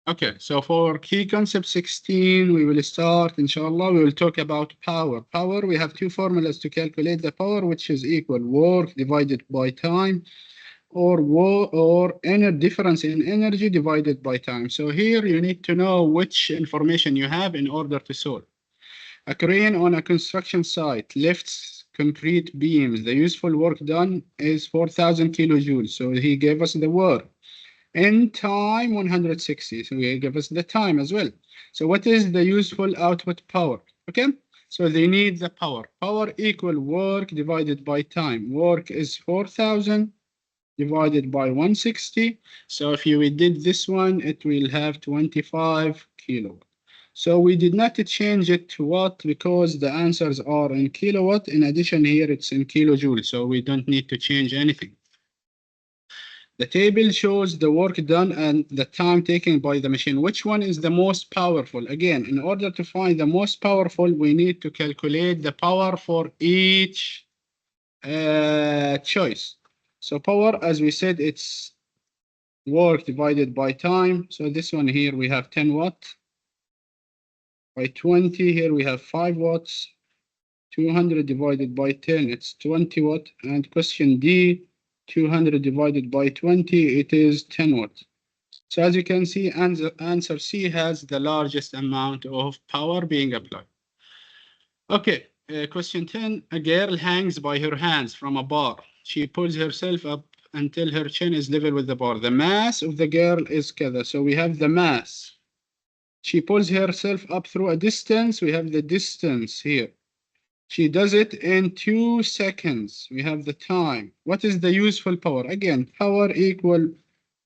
Okay, so for key concept 16, we will start, inshallah, we will talk about power. Power, we have two formulas to calculate the power, which is equal work divided by time, or difference in energy divided by time. So here you need to know which information you have in order to solve. A crane on a construction site lifts concrete beams. The useful work done is 4,000 kilojoules. So he gave us the work. In time, 160. So he gave us the time as well. So what is the useful output power? Okay. So they need the power. Power equal work divided by time. Work is 4,000 divided by 160. So if we did this one, it will have 25 kilowatt. So we did not change it to watt because the answers are in kilowatt. In addition, here it's in kilojoules, so we don't need to change anything. The table shows the work done and the time taken by the machine. Which one is the most powerful? Again, in order to find the most powerful, we need to calculate the power for each choice. So power, as we said, it's work divided by time. So this one here, we have 10 watt. By 20, here we have 5 watts. 200 divided by 10, it's 20 watt. And question D, 200 divided by 20, it is 10 watt. So as you can see, answer C has the largest amount of power being applied. Okay, question 10. A girl hangs by her hands from a bar. She pulls herself up until her chin is level with the bar. The mass of the girl is kada. So we have the mass. She pulls herself up through a distance. We have the distance here. She does it in 2 seconds. We have the time. What is the useful power? Again, power equal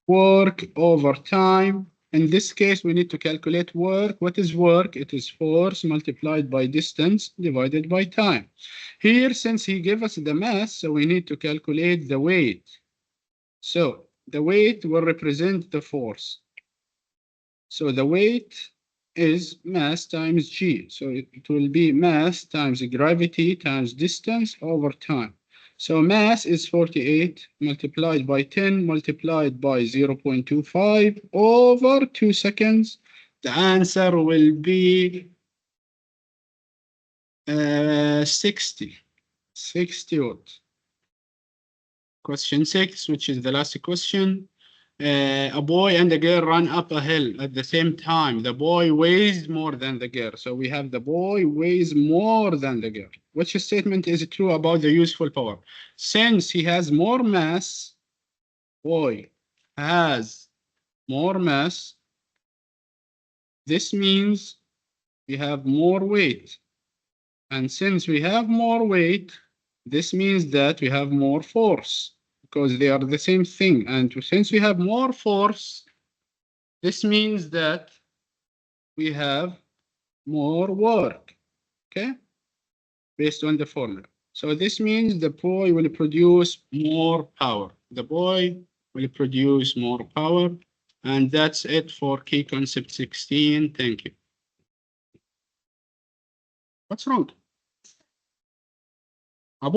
work over time. In this case, we need to calculate work. What is work? It is force multiplied by distance divided by time. Here, since he gave us the mass, so we need to calculate the weight. So the weight will represent the force. So the weight is mass times g. So it will be mass times gravity times distance over time. So mass is 48 multiplied by 10 multiplied by 0.25 over 2 seconds. The answer will be 60 watt. Question 6, which is the last question. A boy and a girl run up a hill at the same time. The boy weighs more than the girl. So we have the boy weighs more than the girl. Which statement is true about the useful power? Since he has more mass, boy has more mass, this means we have more weight. And since we have more weight, this means that we have more force, because they are the same thing. And since we have more force, this means that we have more work, okay, based on the formula. So this means the boy will produce more power. The boy will produce more power. And that's it for key concept 16. Thank you. What's wrong?